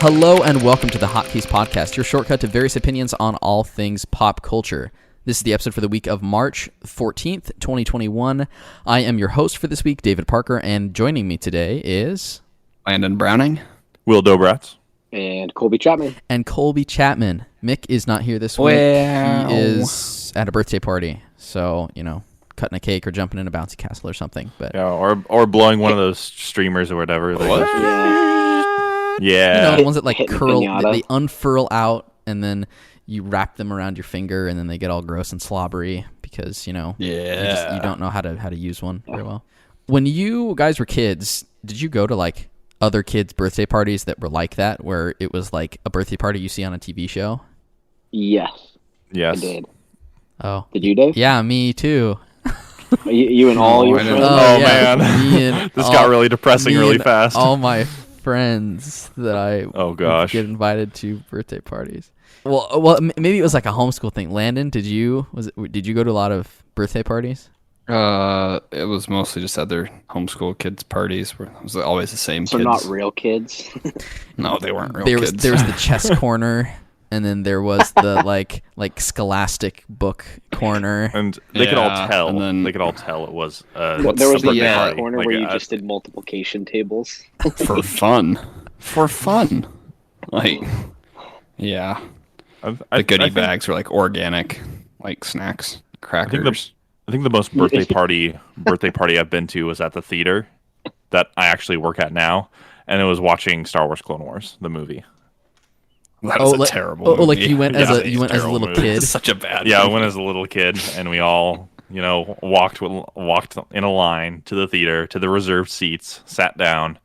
Hello and welcome to the Hotkeys podcast, your shortcut to various opinions on all things pop culture. This is the episode for the week of March 14th, 2021. I am your host for this week, David Parker, and joining me today is... Landon Browning. Wil Dobratz. And Colby Chapman. And Colby Chapman. Mick is not here this week. Well. He is at a birthday party, so, you know, cutting a cake or jumping in a bouncy castle or something. But Yeah, or blowing one of those streamers or whatever. Yeah. Yeah. you know, the ones that like Hitting the curl, piñata. they unfurl out, and then you wrap them around your finger, and then they get all gross and slobbery because, you know, you don't know how to use one very well. When you guys were kids, did you go to like other kids' birthday parties that were like that, where it was like a birthday party you see on a TV show? Yes, Yes. I did. Oh, Did you, Dave? yeah, me too. You and all your I didn't friends? Oh, yeah, man. me and This got really depressing me really and fast. All my friends that I Oh, gosh. get invited to birthday parties. Well, maybe it was like a homeschool thing. Landon, did you go to a lot of birthday parties? It was mostly just other homeschool kids' parties where it was always the same So kids. not real kids. No, they weren't real There kids. was the chess corner, and then there was the like scholastic book corner. And they could all Yeah, tell. and then- They could all tell it was There was a birthday the party. corner Like, where you just did multiplication tables. for fun. For fun. Like, yeah. The goodie bags were like organic, like snacks, crackers. I think the most birthday party I've been to was at the theater that I actually work at now, and it was watching Star Wars Clone Wars, the movie. That was a like, terrible like movie. you went as Yeah, a you went as a terrible little movie. kid. It's such a bad Yeah, I movie. went as a little kid, and we all, walked in a line to the theater, to the reserved seats, sat down,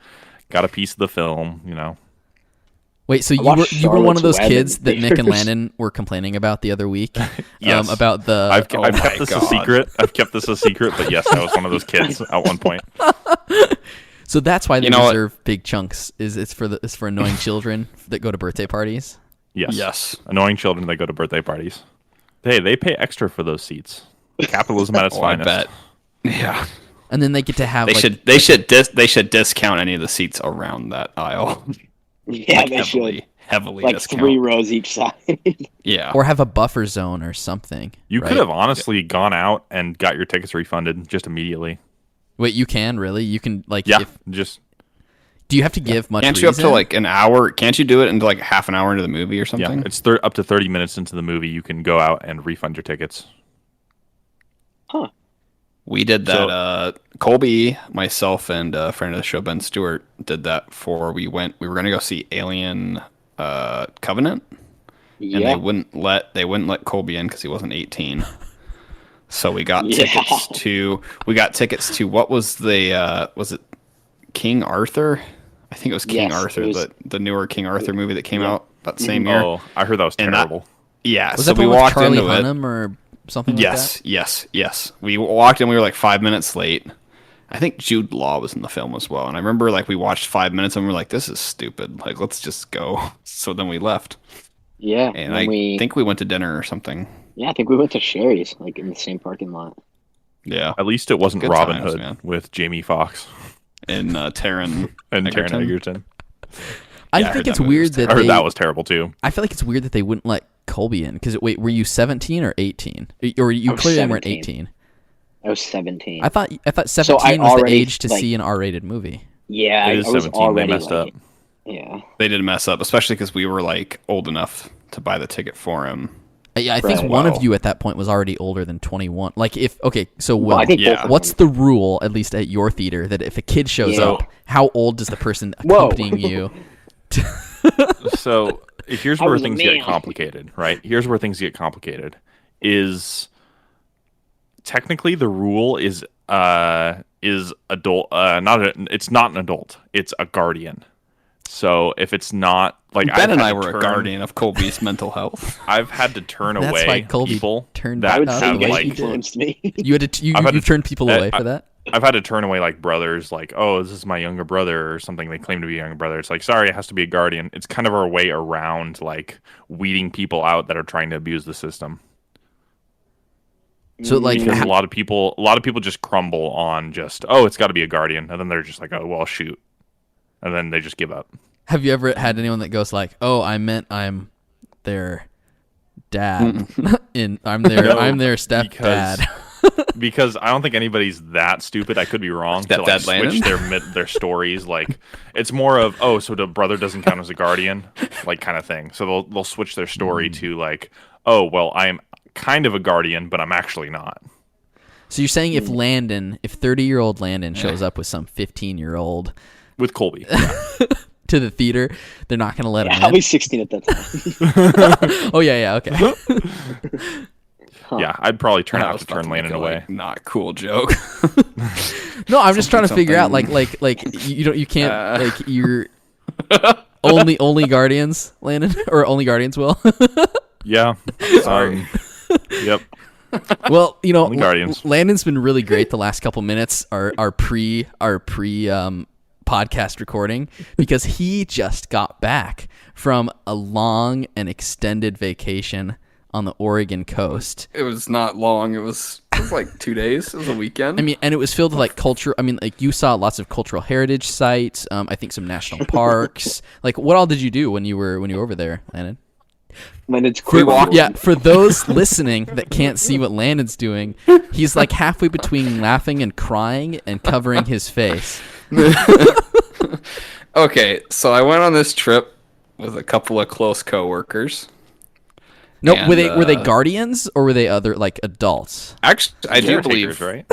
got a piece of the film, Wait, so watched you were one of those Charlotte's Web kids in that Nick and theaters. Landon were complaining about the other week? Yes. About the I've Oh kept my this God. a secret. I've kept this a secret, but yes, I was one of those kids at one point. So that's why they You know what? reserve big chunks. It's for annoying children that go to birthday parties. Yes. Yes. Annoying children that go to birthday parties. They pay extra for those seats. Capitalism at its Oh, I finest. bet. Yeah. And then they get to have They should discount any of the seats around that aisle. Yeah, Like, they should. heavily Like discount. 3 rows each side. Yeah. or have a buffer zone or something. You right? could have honestly gone out and got your tickets refunded just immediately. Wait, you can really? You can like Yeah, do you have to give much Can't you up reason? to like an hour? Can't you do it into like half an hour into the movie or yeah. something? It's up to 30 minutes into the movie. You can go out and refund your tickets. Huh. We did that. So- Colby, myself, and a friend of the show, Ben Stewart, did that for we were going to go see Alien Covenant, and Yeah. they wouldn't let Colby in because he wasn't 18. So we got Yeah. tickets to what was was it King Arthur? I think it was King Yes, Arthur, it was- the newer King Arthur movie that came out that same year. Oh, I heard that was And that- terrible. Yeah, Was so that the we one with walked Charlie into it. Hunnam or something like that? Yes. We walked in. We were like 5 minutes late. I think Jude Law was in the film as well. And I remember like we watched 5 minutes and we were like, "This is stupid. Like, let's just go." So then we left, Yeah. and then I think we went to dinner or something. I think we went to Sherry's, like in the same parking lot. Yeah, At least it wasn't Good Robin times, Hood man. with Jamie Foxx and Taron and Taron Egerton. Egerton. I Yeah, I think heard it's that movie weird was that I heard they, that was terrible too. I feel like it's weird that they wouldn't let Colby in because wait, were you 17 or 18? Or you I was clearly weren't 17. 18. I was 17. I thought So 17 I was the already, age to like- see an R-rated movie. Yeah, It is I was 17. They already messed up. Yeah. They did mess up, especially because we were like old enough to buy the ticket for him. Yeah, I think Right. one Wow. of you at that point was already older than 21. Like so Well, I think Yeah. both of what's them. the rule, at least at your theater, that if a kid shows Yeah. up, how old does the person Whoa. accompanying you? So here's I where was a things get man. complicated, right? Here's where things get complicated. Is technically the rule is adult. It's not an adult. It's a guardian. So if it's not like Ben I've and had I to were a turn- guardian of Colby's mental health. I've had to turn That's away why Colby people turned that I would out say the have way you he like did. influenced me. You had to I've had you to- turned people away for that? I've had to turn away like brothers, like, oh, this is my younger brother or something. They claim to be a younger brother. It's like, sorry, it has to be a guardian. It's kind of our way around like weeding people out that are trying to abuse the system. So like Because a lot of people just crumble on just, oh, it's got to be a guardian, and then they're just like, oh, well, shoot, and then they just give up. Have you ever had anyone that goes like, "Oh, I meant I'm their dad. I'm their stepdad." Because I don't think anybody's that stupid. I could be wrong. To like switch their stories. Like it's more of so the brother doesn't count as a guardian, like kind of thing. So they'll switch their story to like, oh well, I am kind of a guardian, but I'm actually not. So you're saying if 30-year-old Landon shows up with some 15-year-old with Colby to the theater, they're not going to let him in? I'll be 16 at that time. Oh, yeah, okay. Yeah, I'd probably turn Landon away. Like, not cool joke. No, I'm just trying to figure out like you can't like you're only guardians, Landon, or only guardians, Will. Yeah. Sorry. Yep. Well, Guardians. Landon's been really great the last couple minutes. Our pre podcast recording, because he just got back from a long and extended vacation on the Oregon coast. It was not long. It was like 2 days. It was a weekend. I mean, and it was filled with like culture. I mean, like you saw lots of cultural heritage sites. I think some national parks. Like, what all did you do when you were over there, Landon? Landon's for those listening that can't see what Landon's doing, he's like halfway between laughing and crying and covering his face. Okay, so I went on this trip with a couple of close coworkers. No, were they guardians or were they other like adults? Actually, I do believe right.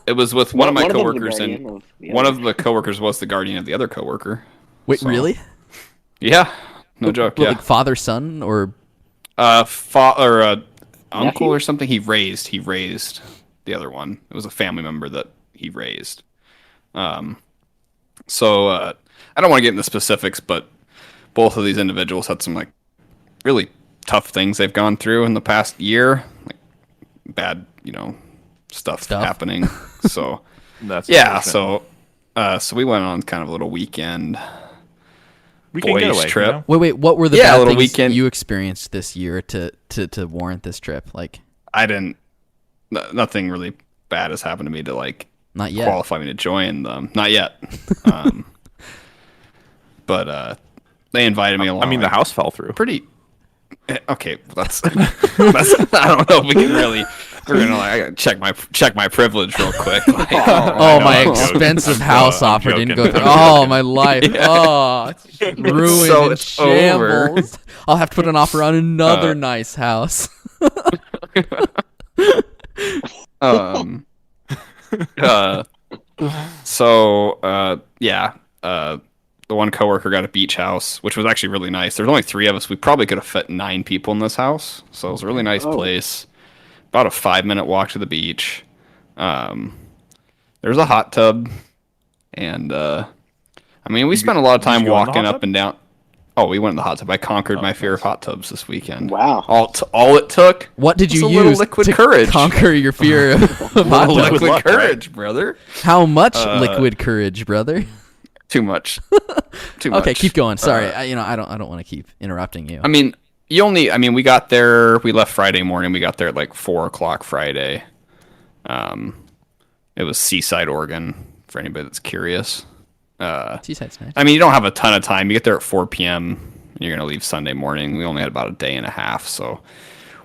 It was with one of my coworkers, and one of the coworkers was the guardian of the other coworker. Wait, really? Yeah, no joke. Yeah, like father, son, or uncle or something. He raised the other one. It was a family member that he raised. So I don't want to get into specifics, but both of these individuals had some like really tough things they've gone through in the past year, like bad, stuff happening. So that's so we went on kind of a little weekend boys trip. Wait, what were the bad things weekend you experienced this year to warrant this trip? Like, nothing really bad has happened to me to like not yet qualify me to join them. Not yet. But they invited me along. I mean, the house fell through. Pretty. Okay, that's I don't know if we can really. We're gonna I gotta check my privilege real quick. Like, my expensive house offer didn't go through. Oh, my life. Yeah. It's ruined in shambles. I'll have to put an offer on another nice house. The one coworker got a beach house, which was actually really nice. There's only 3 of us. We probably could have fit 9 people in this house. So it was a really nice place. About a 5-minute walk to the beach. There's a hot tub. And, we spent a lot of time walking up and down. Oh, we went in the hot tub. I conquered my fear of hot tubs this weekend. Wow. All it took. What did you use liquid to courage. Conquer your fear of hot tubs? Liquid courage, brother. How much liquid courage, brother? Too much. Okay, keep going. Sorry, I don't want to keep interrupting you. We got there. We left Friday morning. We got there at like 4:00 Friday. It was Seaside, Oregon, for anybody that's curious. Seaside's nice. You don't have a ton of time. You get there at 4 p.m. and you're gonna leave Sunday morning. We only had about a day and a half, so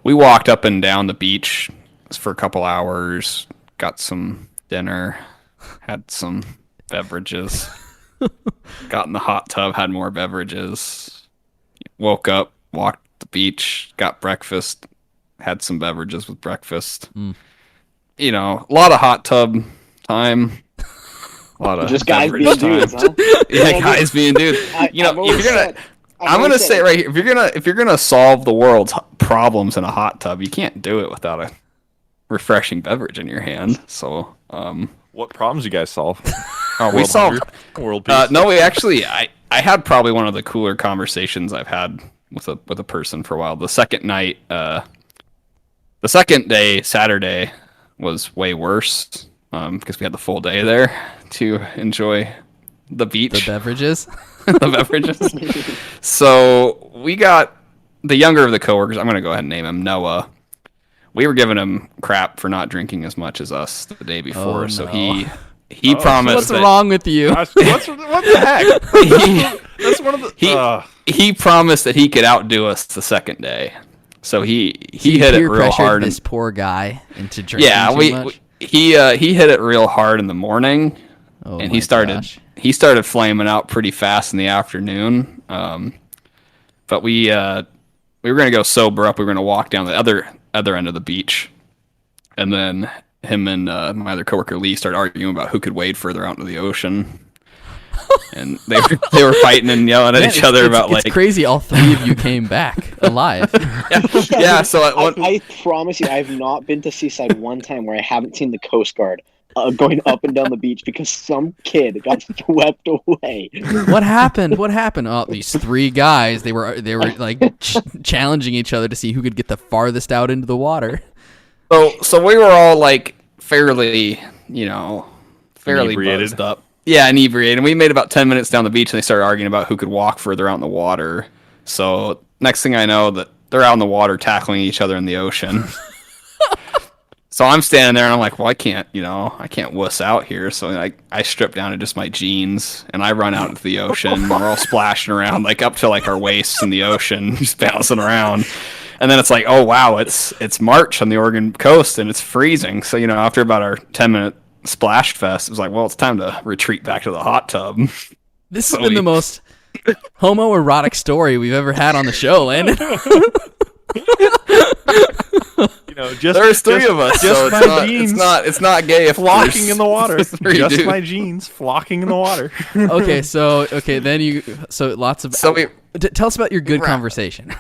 we walked up and down the beach for a couple hours. Got some dinner. Had some beverages. Got in the hot tub, had more beverages. Woke up, walked the beach, got breakfast, had some beverages with breakfast. A lot of hot tub time. A lot of just guys being dudes, huh? Yeah, guys being dudes. I'm gonna say right here, if you're gonna solve the world's problems in a hot tub, you can't do it without a refreshing beverage in your hand. So, what problems you guys solve? We solved world peace. No, we actually. I had probably one of the cooler conversations I've had with a person for a while. The second day, Saturday, was way worse because we had the full day there to enjoy the beach, the beverages, So we got the younger of the coworkers. I'm going to go ahead and name him Noah. We were giving him crap for not drinking as much as us the day before, so he he promised. What's wrong with you? What the heck? That's one of the. He promised that he could outdo us the second day, so he hit it real hard. This poor guy into drinking too much. He hit it real hard in the morning, and he started flaming out pretty fast in the afternoon. But we were gonna go sober up. We were gonna walk down the other end of the beach, and then him and my other coworker Lee started arguing about who could wade further out into the ocean. And they were fighting and yelling at each other about it's crazy. All three of you came back alive. Yeah. So I promise you, I have not been to Seaside one time where I haven't seen the Coast Guard going up and down the beach because some kid got swept away. What happened? Oh, these three guys. They were like challenging each other to see who could get the farthest out into the water. So we were all like fairly buzzed up. Yeah, inebriated. And we made about 10 minutes down the beach, and they started arguing about who could walk further out in the water. So next thing I know, that they're out in the water tackling each other in the ocean. So I'm standing there, and I'm like, well, I can't wuss out here. So I strip down to just my jeans, and I run out into the ocean. And we're all splashing around, like up to like our waists in the ocean, just bouncing around. And then it's like, oh wow, it's March on the Oregon coast, and it's freezing. So after about our 10-minute splash fest, it was like, well, it's time to retreat back to the hot tub. This has been the most homoerotic story we've ever had on the show, Landon. There's three of us, so it's not gay if flocking in the water. Just dudes. my jeans flocking in the water. Tell us about your good conversation.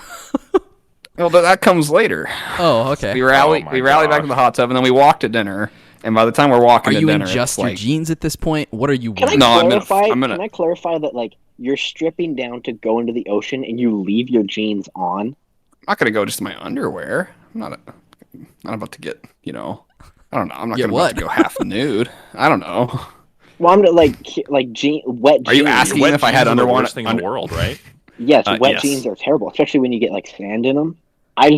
Well, but that comes later. Oh, okay. We rally back to the hot tub, and then we walk to dinner. And by the time we're walking to dinner, are you in just your jeans at this point? What are you wearing? Can I clarify that, like, you're stripping down to go into the ocean and you leave your jeans on? I'm not going to go just in my underwear. I'm not about to get, I don't know. I'm not going to go half nude. I don't know. Well, I'm wet jeans. Are you asking if I had underwear? Worst thing in the world, right? Yes, wet jeans are terrible, especially when you get like sand in them. Wet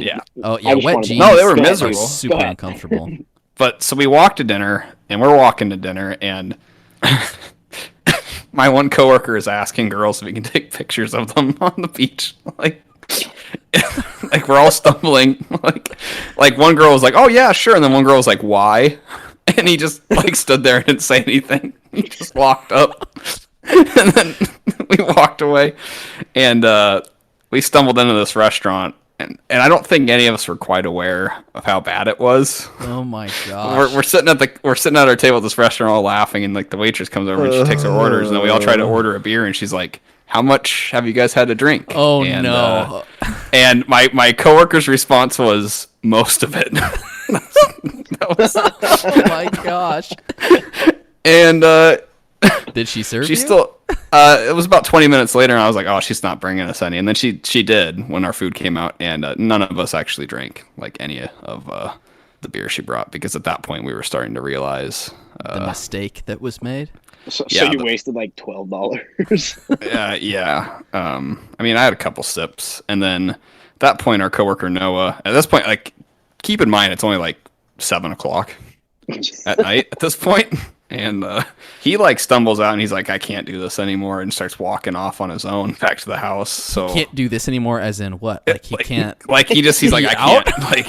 jeans. No, they were miserable. Super uncomfortable. But so we walked to dinner, and we're walking to dinner, and my one coworker is asking girls if we can take pictures of them on the beach. Like we're all stumbling. Like one girl was like, "Oh yeah, sure," and then one girl was like, "Why?" And he just stood there and didn't say anything. He just walked up, and then we walked away, and we stumbled into this restaurant. And I don't think any of us were quite aware of how bad it was. Oh my gosh! We're sitting at our table at this restaurant, all laughing, and like the waitress comes over and she takes our orders, and then we all try to order a beer, and she's like, "How much have you guys had to drink?" Oh no! And my coworker's response was, "Most of it." That was, oh my gosh! And did she serve she you? Still. It was about 20 minutes later, and I was like, "Oh, she's not bringing us any." And then she did when our food came out, and none of us actually drank like any of the beer she brought, because at that point we were starting to realize the mistake that was made. So you wasted like $12. Yeah. I mean, I had a couple sips, and then at that point, our coworker Noah. At this point, like, keep in mind, it's only like 7:00 at night at this point. And he stumbles out and he's like, "I can't do this anymore," and starts walking off on his own back to the house. So can't do this anymore, as in what? Like he can't. Like he's like, "I can't." Like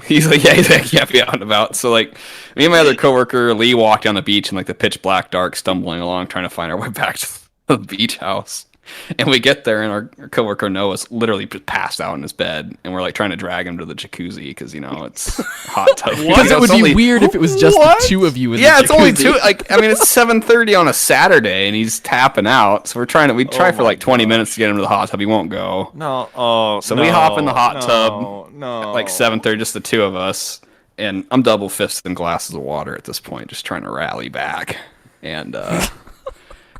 he's like, "Yeah, I can't be out and about." So like me and my other coworker Lee walked down the beach in like the pitch black dark, stumbling along, trying to find our way back to the beach house. And we get there, and our coworker Noah's literally passed out in his bed, and we're like trying to drag him to the jacuzzi because it's hot tub. Because it would be weird if it was just the two of you in the jacuzzi. It's only two. Like, I mean, it's 7:30 on a Saturday, and he's tapping out. So we try for like 20 minutes to get him to the hot tub. He won't go. No. We hop in the hot tub. At like 7:30, just the two of us, and I'm double fisting glasses of water at this point, just trying to rally back, and.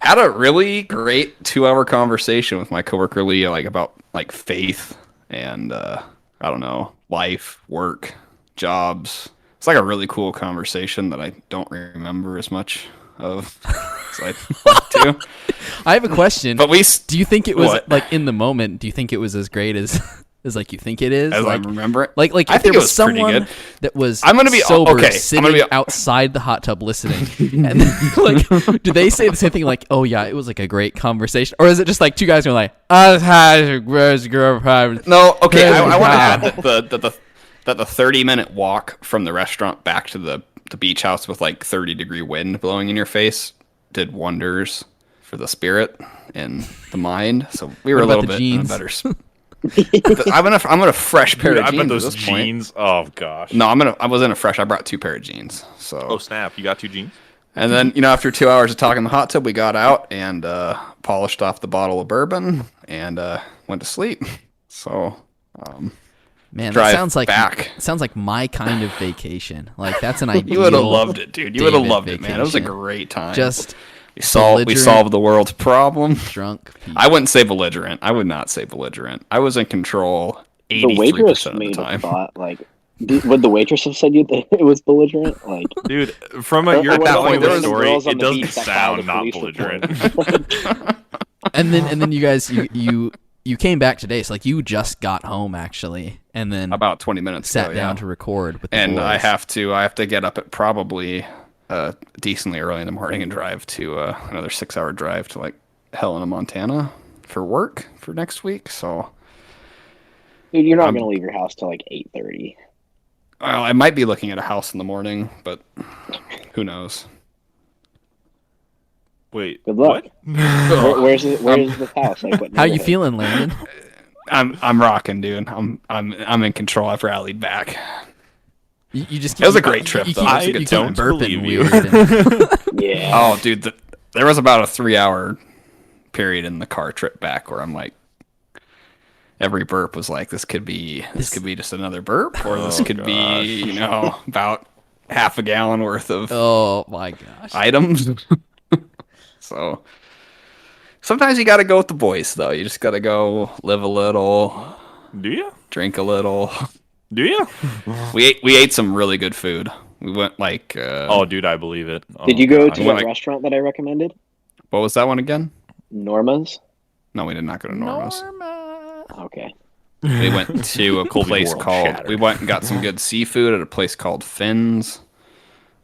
Had a really great 2-hour conversation with my coworker Leah, about faith and I don't know, life, work, jobs. It's like a really cool conversation that I don't remember as much of as I'd like to. I have a question. But do you think it was in the moment? Do you think it was as great as as like you think it is. As like, I remember it. Like I if think there it was was pretty someone good. that was I'm gonna be sober okay. sitting outside the hot tub listening, and then, like, do they say the same thing? Like, oh yeah, it was like a great conversation, or is it just like two guys going like, I had a gross girl problem. No, okay. I want to add that the 30-minute walk from the restaurant back to the beach house with like 30-degree wind blowing in your face did wonders for the spirit and the mind. So we were a little bit in a better. I'm gonna fresh pair of jeans. I bet those at this jeans. Point. Oh gosh. No, I was in a fresh. I brought 2 pair of jeans. So. Oh snap! You got 2 jeans. And then after 2 hours of talking in the hot tub, we got out and polished off the bottle of bourbon and went to sleep. So. Man, that sounds like my kind of vacation. Like that's an ideal. You would have loved it, dude. You would have loved it, man. It was a great time. Just we solved the world's problem. Drunk people. I wouldn't say belligerent. I would not say belligerent. I was in control 83% of the time. Thought, like, would the waitress have said you that it was belligerent? Like, dude, from your point of the story, it doesn't sound not belligerent. and then you guys you came back today, so like you just got home actually, and then about 20 minutes sat ago, down to record with the and boys. I have to get up at probably decently early in the morning and drive to another 6-hour drive to like Helena, Montana for work for next week. So, dude, you're not gonna leave your house till like 8:30. Well, I might be looking at a house in the morning, but who knows? Wait, good luck. What? Where's the house? Like, what how you feeling, Landon? I'm rocking, dude. I'm in control. I've rallied back. You just it was a great trip, though. I don't believe you. Yeah. Oh, dude, there was about a 3-hour period in the car trip back where I'm like, every burp was like, this could be just another burp, or this could be, about half a gallon worth of oh my gosh items. So sometimes you got to go with the boys, though. You just got to go live a little. Do you? Drink a little. Do you? We ate some really good food. We went like. Oh, dude, I believe it. Oh, did you go to that restaurant that I recommended? What was that one again? Norma's. No, we did not go to Norma's. Okay. We went to a place called. We went and got some good seafood at a place called Finn's.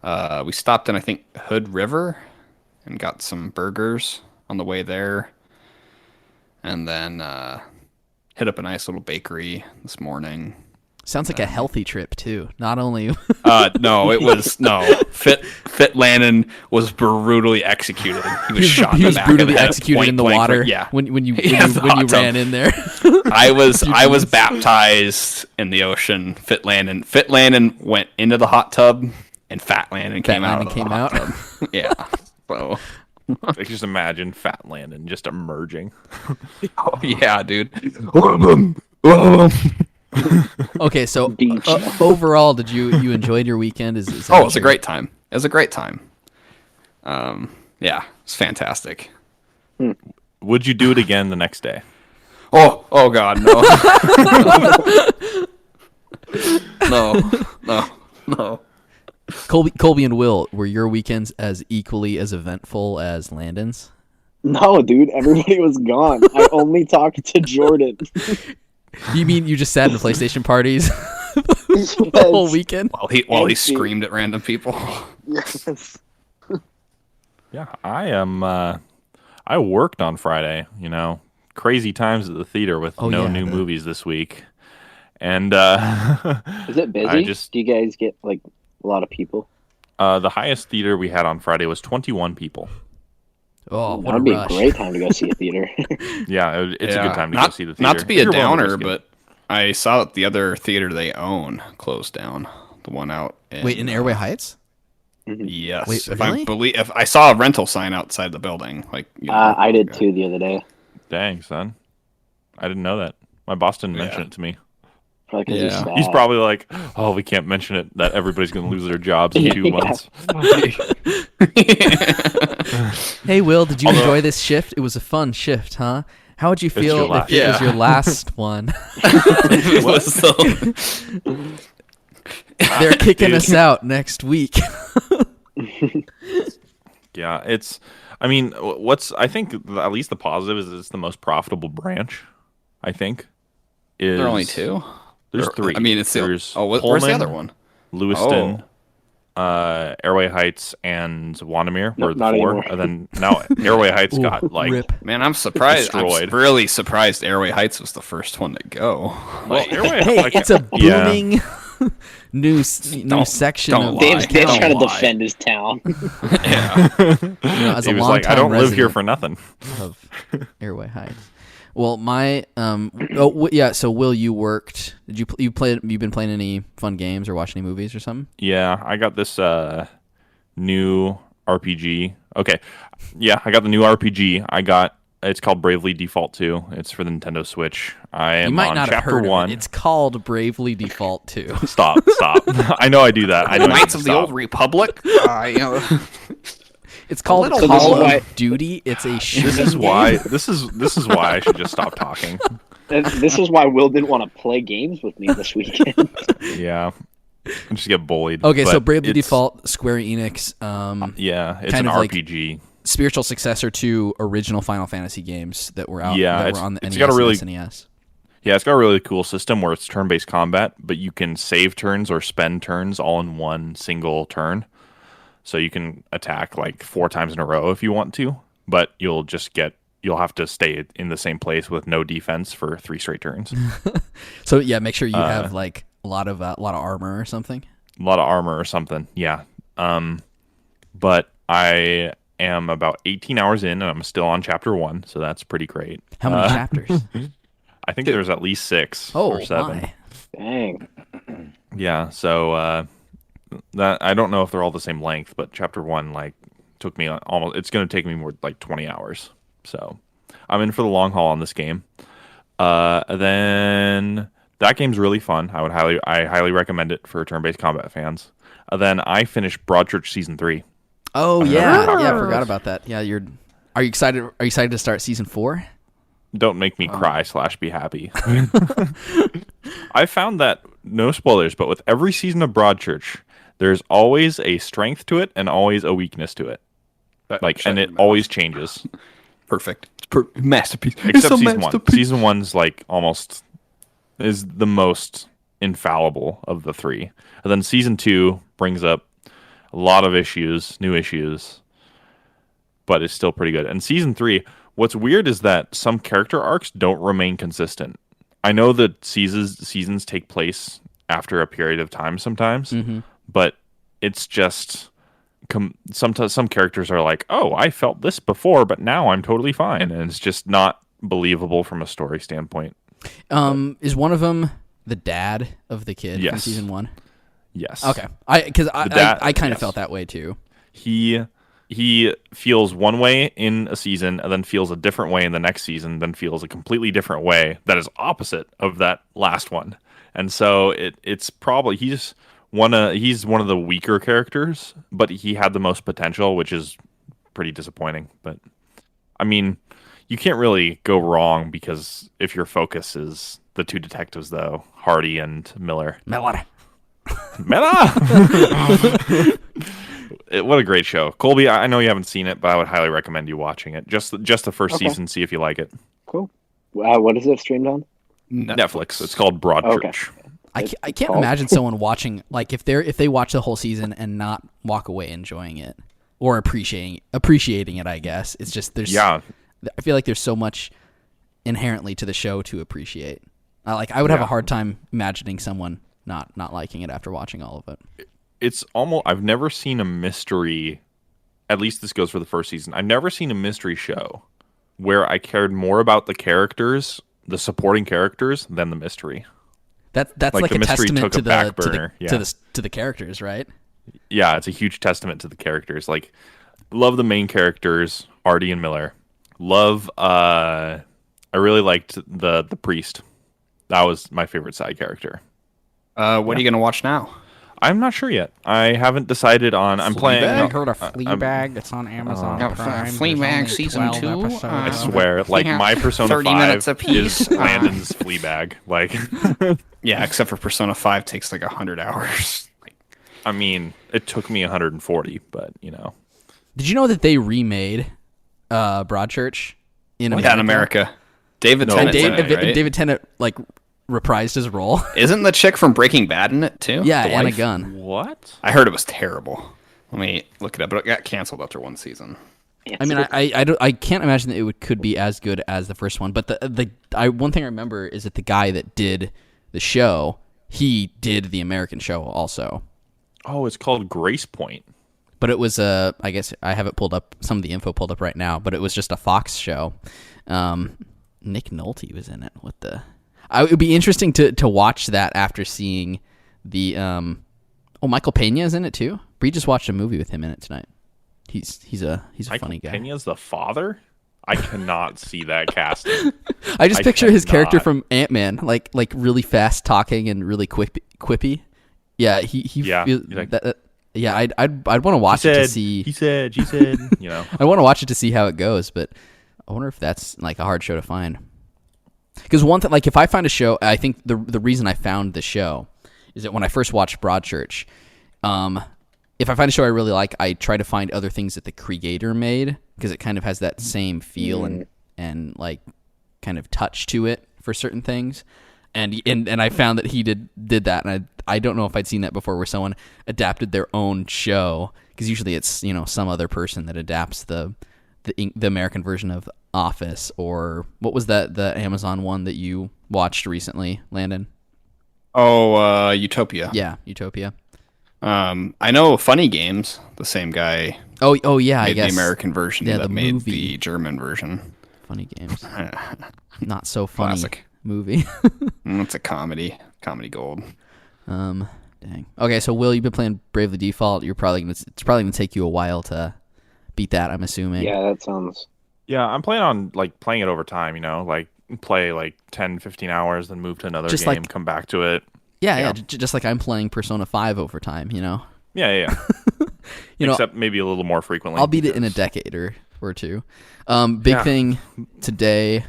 We stopped in, I think, Hood River, and got some burgers on the way there, and then hit up a nice little bakery this morning. Sounds like a healthy trip too. Not only no, it was Fit Landon was brutally executed. He was shot. He in was the back brutally of the head, executed in the water. Yeah, when you ran in there. I was baptized in the ocean. Fit Landon went into the hot tub, and Fat Landon came out. Tub. Yeah. So I can just imagine Fat Landon just emerging. Oh yeah, dude. Okay, so overall, did you enjoyed your weekend? It was a great time. It was a great time. Yeah, it's fantastic. Would you do it again the next day? Oh God, no. No. Colby and Will, were your weekends as equally as eventful as Landon's? No, dude. Everybody was gone. I only talked to Jordan. You mean you just sat in the PlayStation parties the whole weekend? While he screamed at random people. Yes. Yeah, I am. I worked on Friday. Crazy times at the theater with new movies this week. And is it busy? Do you guys get like a lot of people? The highest theater we had on Friday was 21 people. Oh, what that would be rush. a great time to go see a theater. Yeah, it's a good time to go see the theater. Not to be a downer, but I saw that the other theater they own closed down. The one out in Airway Heights? Yes. Wait, really? If I saw a rental sign outside the building, like I did too the other day. Dang, son, I didn't know that. My boss didn't mention it to me. He's probably like, "Oh, we can't mention it. That everybody's going to lose their jobs in 2 months." Hey, Will, did you enjoy this shift? It was a fun shift, huh? How would you feel if it was your last one? They're kicking us out next week. Yeah, it's. I mean, I think at least the positive is it's the most profitable branch. I think is... There are only two? There's three. I mean, it's there's where's Pullman, the other one? Lewiston, Airway Heights, and Wandermere were the not four. anymore. And then now Airway Heights got like rip. Man, I'm surprised. Destroyed. I'm really surprised Airway Heights was the first one to go. well, Airway. Hey, like, it's a yeah. booming new section. don't of lie. Dave's Don't trying to lie. defend his town. Yeah. As He a was like, I longtime don't live here resident for nothing. of Airway Heights. Well, my so Will, you worked? Did you play? You been playing any fun games or watch any movies or something? Yeah, I got this new RPG. Okay, yeah, I got the new RPG. It's called Bravely Default 2. It's for the Nintendo Switch. I am You might on not have chapter heard 1. of it. It's called Bravely Default 2. Stop. I know I do that. I know Knights of the Stop. Old Republic. It's called little Call why- of Duty. It's a shooting This is game. why. This is why I should just stop talking. And this is why Will didn't want to play games with me this weekend. Yeah, I just get bullied. Okay, so But Bravely it's- Default, Square Enix, Yeah, it's kind an of like RPG. spiritual successor to original Final Fantasy games that were out. Yeah, that were on the it's NES got a really- and SNES. Yeah, it's got a really cool system where it's turn-based combat, but you can save turns or spend turns all in one single turn. So you can attack like 4 times in a row if you want to, but you'll have to stay in the same place with no defense for 3 straight turns. So yeah, make sure you have like a lot of armor or something. A lot of armor or something. Yeah. But I am about 18 hours in and I'm still on chapter 1, so that's pretty great. How many chapters? I think there's at least 6 Oh or 7. my! Dang. Yeah, so that I don't know if they're all the same length, but chapter 1 like took me almost. It's going to take me more like 20 hours. So I'm in for the long haul on this game. Then that game's really fun. I highly recommend it for turn-based combat fans. Then I finished Broadchurch season 3. Oh yeah, I forgot about that. Yeah, Are you excited? Are you excited to start season 4? Don't make me cry / be happy. I found that, no spoilers, but with every season of Broadchurch, there's always a strength to it and always a weakness to it. And it always changes. Perfect. Masterpiece. Except season 1. Season 1's like almost is the most infallible of the 3. And then season 2 brings up a lot of issues, new issues, but it's still pretty good. And season 3, what's weird is that some character arcs don't remain consistent. I know that seasons take place after a period of time sometimes, but it's just sometimes some characters are like, "Oh, I felt this before, but now I'm totally fine," and it's just not believable from a story standpoint. Is one of them the dad of the kid from Yes. season 1? Yes. Okay, because I kind of yes. felt that way too. He feels one way in a season and then feels a different way in the next season, then feels a completely different way that is opposite of that last one. And so it's probably he's one of the weaker characters, but he had the most potential, which is pretty disappointing. But I mean, you can't really go wrong because if your focus is the 2 detectives though, Hardy and Miller. Miller. What a great show. Colby, I know you haven't seen it, but I would highly recommend you watching it. Just the first season, see if you like it. Cool. What is it streamed on? Netflix. It's called Broadchurch. Okay. I can't imagine someone watching, like, if they watch the whole season and not walk away enjoying it or appreciating it. I guess it's just I feel like there's so much inherently to the show to appreciate. I would have a hard time imagining someone not liking it after watching all of it. It's almost, I've never seen a mystery, at least this goes for the first season. I've never seen a mystery show where I cared more about the characters, the supporting characters, than the mystery. That's like the a mystery testament took a back burner, to the characters, right? Yeah, it's a huge testament to the characters. Like, love the main characters, Artie and Miller. I really liked the priest. That was my favorite side character. What are you going to watch now? I'm not sure yet. I haven't decided on. I'm playing. I heard of Fleabag. It's on Amazon Prime. Fleabag season 2. I swear, like my Persona 30 minutes 5 apiece. is Landon's Fleabag. Like, Yeah, except for Persona 5 takes like 100 hours. I mean, it took me 140, but you know. Did you know that they remade Broadchurch in America? Yeah, in America. David No. Tennant's in David it, right? David Tennant reprised his role. Isn't the chick from Breaking Bad in it too? Yeah, The Anna wife? Gunn. What? I heard it was terrible. Let me look it up, but it got canceled after one season. I mean, I can't imagine that it could be as good as the first one. But one thing I remember is that the guy that did the show, he did the American show also. Oh, it's called Grace Point. But it was I guess I have it pulled up, some of the info pulled up right now. But it was just a Fox show. Nick Nolte was in it. It would be interesting to watch that after seeing the. Michael Pena is in it too. Bree just watched a movie with him in it tonight. He's a funny guy. Pena's the father? I cannot see that casting. I just picture his character from Ant-Man, like really fast talking and really quippy. Yeah, I'd want to watch it to see. He said, you know. I want to watch it to see how it goes, but I wonder if that's like a hard show to find. Because one thing, like if I find a show, I think the reason I found the show is that when I first watched Broadchurch, if I find a show I really like, I try to find other things that the creator made because it kind of has that same feel and like kind of touch to it for certain things. And I found that he did that, and I don't know if I'd seen that before where someone adapted their own show, because usually it's some other person that adapts the American version of Office, or what was the Amazon one that you watched recently, Landon? Oh, Utopia. Yeah, Utopia. I know Funny Games, the same guy. Oh yeah, I guess the American version that made movie. The German version. Funny Games. Not so funny. Classic Movie. It's a comedy gold. Dang. Okay, so Will, you've been playing Bravely Default. It's probably gonna take you a while to beat that, I'm assuming. Yeah, that sounds. Yeah, I'm planning on like playing it over time. Like play like 10, 15 hours, then move to another Just game, like, come back to it. Yeah. Just like I'm playing Persona 5 over time. Yeah. Except maybe a little more frequently. I'll beat it in a decade or two. Big thing today,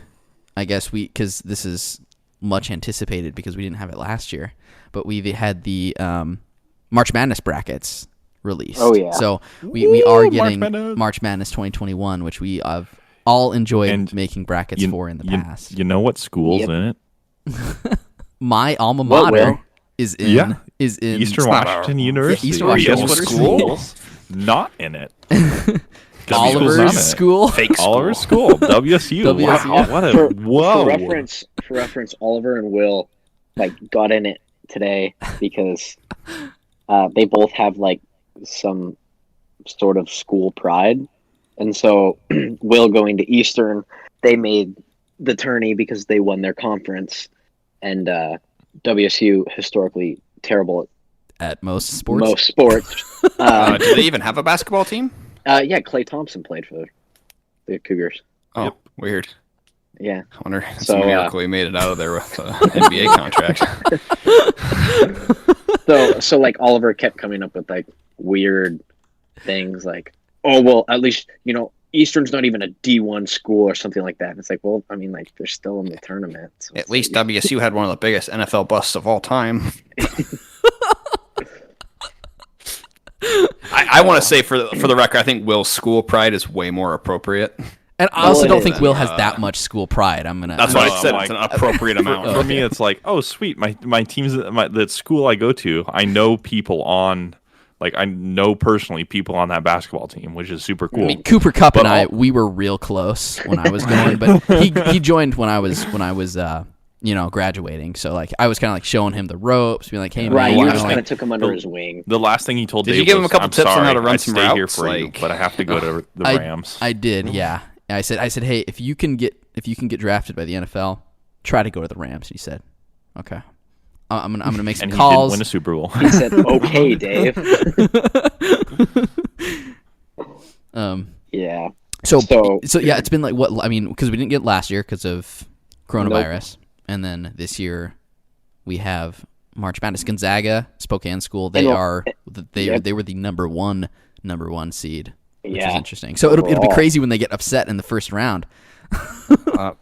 I guess because this is much anticipated because we didn't have it last year, but we had the March Madness brackets released. Oh yeah. So we are getting March Madness 2021, which we have all enjoyed making brackets for in the past. You know what school's in it? My alma mater is in Eastern Washington University. Eastern Washington School not in it. Oliver's school. Fake school. Oliver's school. WSU. Wow. For reference, Oliver and Will got in it today because they both have some sort of school pride, and so Will going to Eastern, they made the tourney because they won their conference, and WSU historically terrible at most sports. Do they even have a basketball team? Yeah, Klay Thompson played for the Cougars. Oh, yep. Weird. Yeah. I wonder if it's a miracle he made it out of there with an NBA contract. So Oliver kept coming up with weird things oh, well, at least, Eastern's not even a D1 school or something like that. And it's well, I mean, they're still in the tournament. So at least WSU had one of the biggest NFL busts of all time. I want to say for the record, I think Will's school pride is way more appropriate. And I also don't think Will has that much school pride. That's what I said. It's an appropriate amount. For me, it's oh, sweet. My team's the school I go to. I know people on. I know personally people on that basketball team, which is super cool. I mean, Cooper Kupp and we were real close when I was going, but he joined when I was graduating. So I was kind of showing him the ropes, being hey, right, man, you just kind of took him under his wing. The last thing he told Did Dave you give him a was, couple I'm tips sorry, on how to run some routes? Here for you, but I have to go to the Rams. I did, yeah. I said, hey, if you can get drafted by the NFL, try to go to the Rams. He said, okay. I'm gonna make some calls. He did win a Super Bowl. He said, "Okay, Dave." Yeah. So yeah, it's been because we didn't get last year because of coronavirus, and then this year we have March Madness. Gonzaga, Spokane School. They were the number one seed, which is interesting. So it'll be crazy when they get upset in the first round.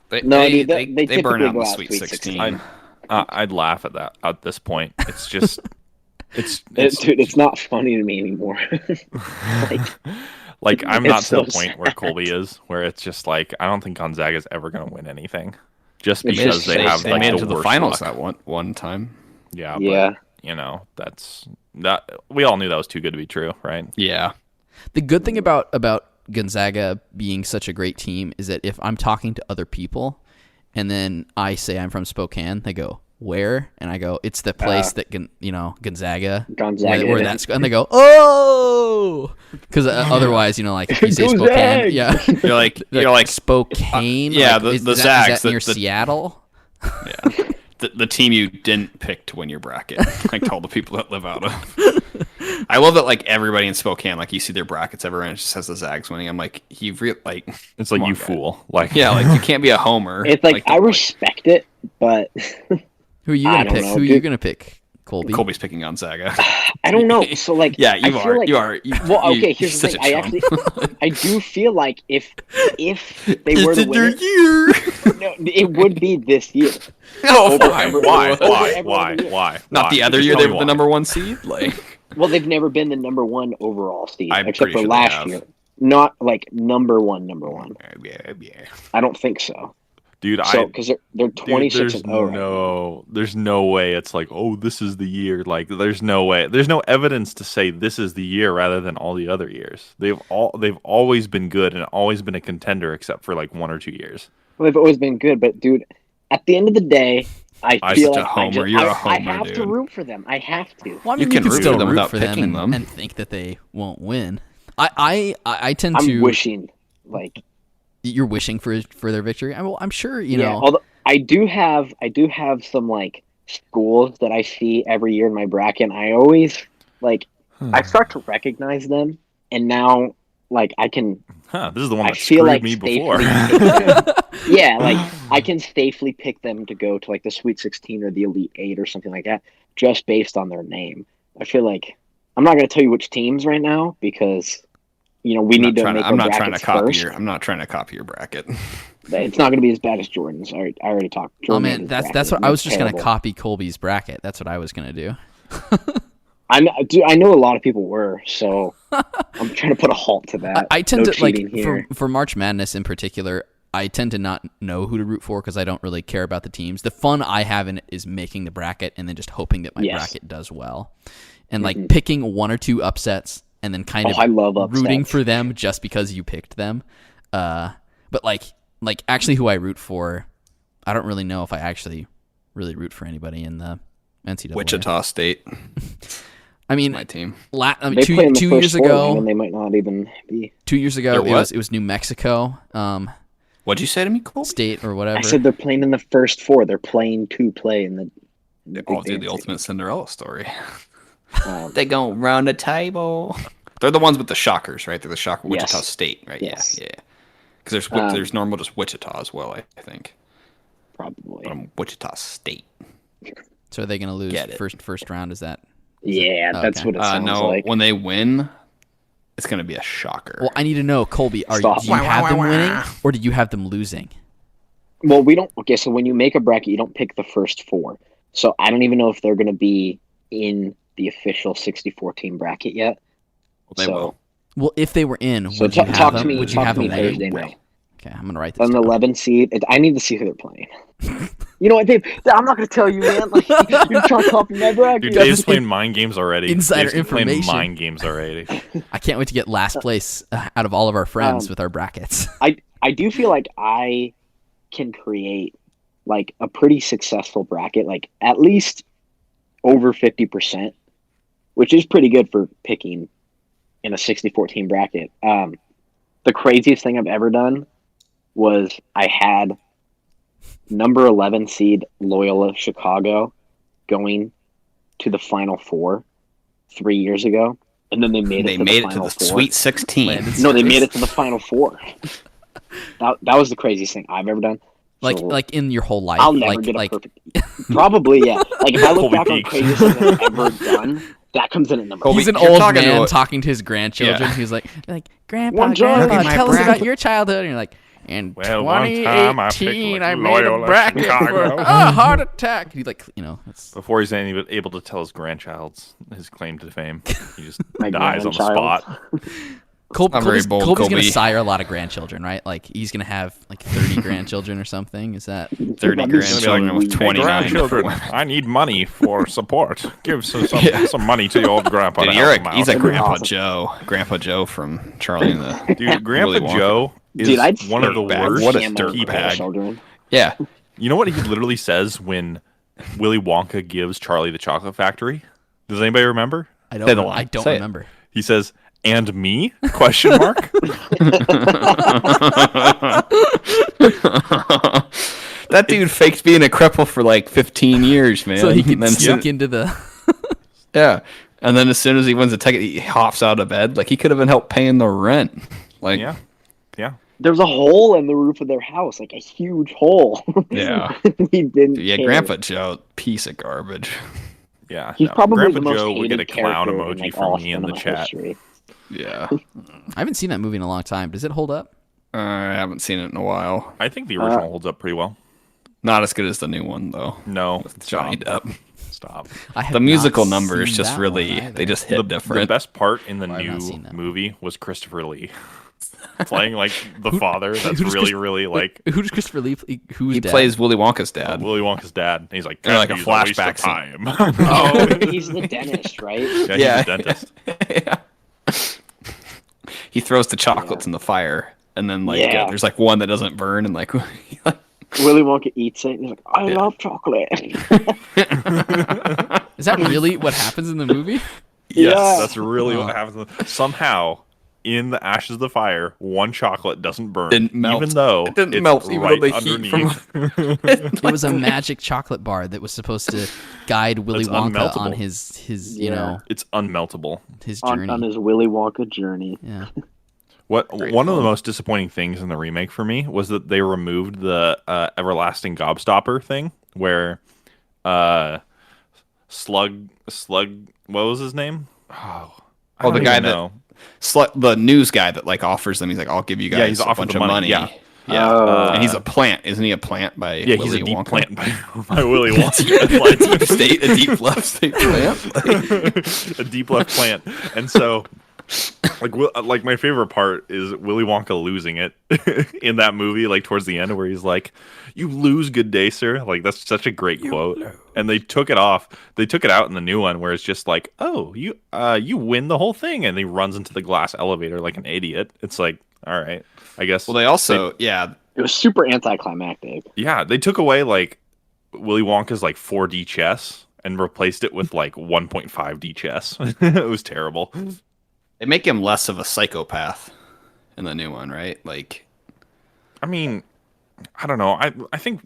They burn out in the Sweet 16. I'd laugh at that at this point. It's just, dude, it's not funny to me anymore. I'm not to the point where Colby is, where it's just I don't think Gonzaga's ever going to win anything. just because they have they like made it the to the worst finals luck. at one time. Yeah, Yeah. But that we all knew that was too good to be true, right? Yeah. The good thing about Gonzaga being such a great team is that if I'm talking to other people and then I say I'm from Spokane, they go, where? And I go, it's the place that, Gonzaga. Where that's, and they go, oh! Because otherwise, like if you say Spokane, You're like Spokane? Yeah, like, the Zags. Is that near the, Seattle? Yeah. The team you didn't pick to win your bracket, like to all the people that live out of. I love that, like everybody in Spokane, like you see their brackets everywhere, and it just says the Zags winning. I'm like, it's like you fool, like like you can't be a homer. It's like I respect it, but who are you gonna pick? Who are you gonna pick? Colby. Colby's picking Gonzaga. I don't know. So like, yeah, you are. You are. Well, okay. Here's the thing. I do feel like if they were to win it, no, it would be this year. Oh, why? Not the other year they were the number one seed. Well, they've never been the number one overall seed except for sure last year. Not like number one. Yeah. I don't think so. Dude, because they're 26-0. There's no way it's like, oh, this is the year. Like, there's no way. There's no evidence to say this is the year rather than all the other years. They've always been good and always been a contender except for like 1 or 2 years. Well, they've always been good, but dude, at the end of the day, I feel like I have to root for them. I have to. Well, I mean, you can still root for them and think that they won't win. I tend to. I'm wishing like. You're wishing for their victory. I'm sure you know. Although I do have some like schools that I see every year in my bracket. And I always I start to recognize them, and now like I can. This is the one that screwed me before. Yeah, like I can safely pick them to go to like the Sweet 16 or the Elite 8 or something like that, just based on their name. I feel like I'm not going to tell you which teams right now because. We need to make I'm not trying to copy first. I'm not trying to copy your bracket. It's not going to be as bad as Jordan's. I already talked. Oh man, that's what I was just going to copy Colby's bracket. That's what I was going to do. I know a lot of people were, so I'm trying to put a halt to that. I tend to for March Madness in particular. I tend to not know who to root for because I don't really care about the teams. The fun I have in it is making the bracket and then just hoping that my bracket does well, and picking 1 or 2 upsets. And then kind of I love rooting for them just because you picked them. But like actually who I root for, I don't really know if I actually really root for anybody in the NCAA. Wichita State. I mean, my team. Two years ago, and they might not even be. 2 years ago, it was New Mexico. What'd you say to me, Colby? State or whatever. I said they're playing in the first 4. They're playing to play in the. The ultimate Cinderella story. They gonna run the table. They're the ones with the shockers, right? They're the shocker. Wichita State, right? Yes. Yeah. Because there's normal just Wichita as well, I think. Probably. But Wichita State. So are they gonna lose first round? Is that? That's what it sounds like. When they win, it's gonna be a shocker. Well, I need to know, Colby. Do you have them winning or do you have them losing? Well, we don't. Okay, so when you make a bracket, you don't pick the first 4. So I don't even know if they're gonna be in the official 64 team bracket yet. Well, they will. Well, if they were in, would you have them? Would you have them Thursday night? Okay, I'm gonna write this. An 11 seed. I need to see who they're playing. You know what, Dave? I'm not gonna tell you, man. Like you're trying to copy my bracket. Dude, Dave's playing mind games already. Insider information. Playing mind games already. I can't wait to get last place out of all of our friends with our brackets. I do feel like I can create like a pretty successful bracket, like at least over 50%, which is pretty good for picking in a 64 team bracket. The craziest thing I've ever done was I had number 11 seed Loyola Chicago going to the Final Four 3 years ago, and then they made it to the Sweet 16. No, they made it to the Final Four. That was the craziest thing I've ever done. Like in your whole life. I'll never get a perfect. Probably, yeah. Like if I look back on craziest thing I've ever done, that comes in at number. He's an old man talking to his grandchildren. Yeah. He's like, Grandpa, tell us about your childhood. And you're like, in 2018, I made a bracket for a heart attack. He's like, it's... Before he's able to tell his grandchild's his claim to fame, he just dies on the spot. Colby's bold, going Colby. to sire a lot of grandchildren, right? Like he's going to have like 30 grandchildren or something. Is that 30 grandchildren with 29 grandchildren? I need money for support. Give some money to your old grandpa. Dude, he's like Grandpa Joe. Grandpa Joe from Charlie and the Dude, Grandpa Joe is one of the worst. What a dirtbag. Yeah. You know what he literally says when Willy Wonka gives Charlie the chocolate factory? Does anybody remember? I don't remember. He says, "And me?" Question mark. That dude faked being a cripple for like 15 years, man. So he can sneak into the... Yeah. And then as soon as he wins the ticket, he hops out of bed. Like, he could have been helped paying the rent. Like, yeah. There was a hole in the roof of their house, like a huge hole. Yeah. He didn't Yeah, care. Grandpa Joe, piece of garbage. Yeah. He's probably Grandpa the most Joe would get a hated clown character emoji in, like, from all me in the cinema chat. history. Yeah. I haven't seen that movie in a long time. Does it hold up? I haven't seen it in a while. I think the original holds up pretty well. Not as good as the new one, though. No. With Johnny Depp. Stop. The musical number is just really, they just hit different. The best part in the new movie was Christopher Lee. Playing like the father. That's really like. Who does Christopher Lee? He plays Willy Wonka's dad. Willy Wonka's dad. He's like, like a flashback time. Oh, he's the dentist, right? Yeah, he's the dentist. Yeah. He throws the chocolates in the fire, and then there's like one that doesn't burn, and like Willy Wonka eats it. And he's like, I love chocolate. Is that really what happens in the movie? Yes, that's really what happens. Somehow, in the ashes of the fire, one chocolate doesn't burn, even though it didn't it's melt. right Even though the underneath. heat from It was a magic chocolate bar that was supposed to guide Willy Wonka on his it's unmeltable. His journey. On his Willy Wonka journey. Yeah. One of the most disappointing things in the remake for me was that they removed the everlasting gobstopper thing, where Slug, what was his name? The guy the news guy that like offers them. He's like, I'll give you guys a bunch of money. Yeah. And he's a plant, isn't he? A plant by Willy Willy he's a deep Wonka? plant by Willy Wonka. A deep left state plant. A deep left plant, and so. Like my favorite part is Willy Wonka losing it in that movie, like towards the end, where he's like, "You lose, good day, sir." Like that's such a great quote. And they took it off. They took it out in the new one, where it's just like, "Oh, you win the whole thing," and he runs into the glass elevator like an idiot. It's like, all right, I guess. Well, they also it was super anticlimactic. Yeah, they took away like Willy Wonka's like 4D chess and replaced it with like 1.5D chess. It was terrible. They make him less of a psychopath in the new one, right? Like, I mean, I don't know. I think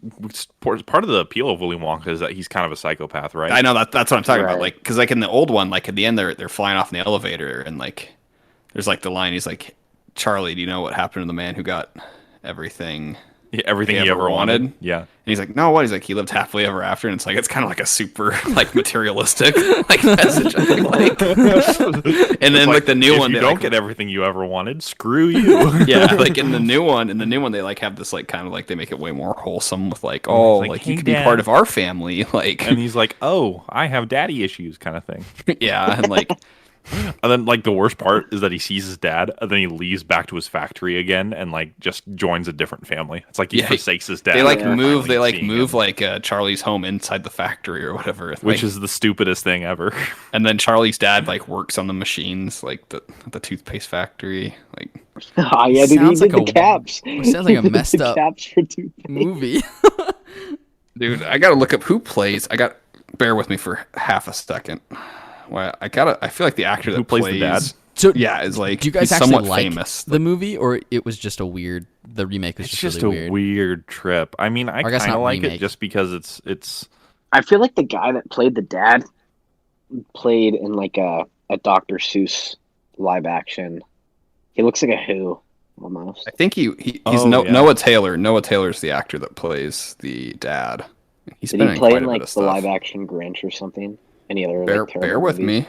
part of the appeal of Willy Wonka is that he's kind of a psychopath, right? I know that's what I'm talking about. Like, because like in the old one, like at the end they're flying off in the elevator, and like there's like the line. He's like, "Charlie, do you know what happened to the man who got everything?" Everything he ever wanted. Yeah. And he's like, no, what? He's like, he lived happily ever after. And it's like, it's kind of like a super like materialistic like message. I think, like. And then like the new one, you don't get everything you ever wanted, screw you. Yeah. Like in the new one, they like have this like kind of like they make it way more wholesome with like, oh, like hey, you could be part of our family. Like, and he's like, oh, I have daddy issues kind of thing. Yeah. And like, and then like the worst part is that he sees his dad and then he leaves back to his factory again and like just joins a different family. It's like he forsakes his dad. They like move Charlie's home inside the factory or whatever, which is the stupidest thing ever. And then Charlie's dad like works on the machines, like the toothpaste factory. Like, oh yeah, dude, he did the caps. Sounds like a messed up caps for toothpaste movie. Dude, I gotta look up who plays. Bear with me for half a second. Well, I feel like the actor that plays the dad. So yeah, is like, do you guys he's actually somewhat like famous. The movie, or it was just the remake was just really weird? A weird trip. I mean, I kind of like it just because it's. I feel like the guy that played the dad played in like a Dr. Seuss live action. He looks like a Who almost. I think he's Noah Taylor. Noah Taylor's the actor that plays the dad. He's Did been he play quite in a bit like of the stuff. live action Grinch or something? Any other bear with me.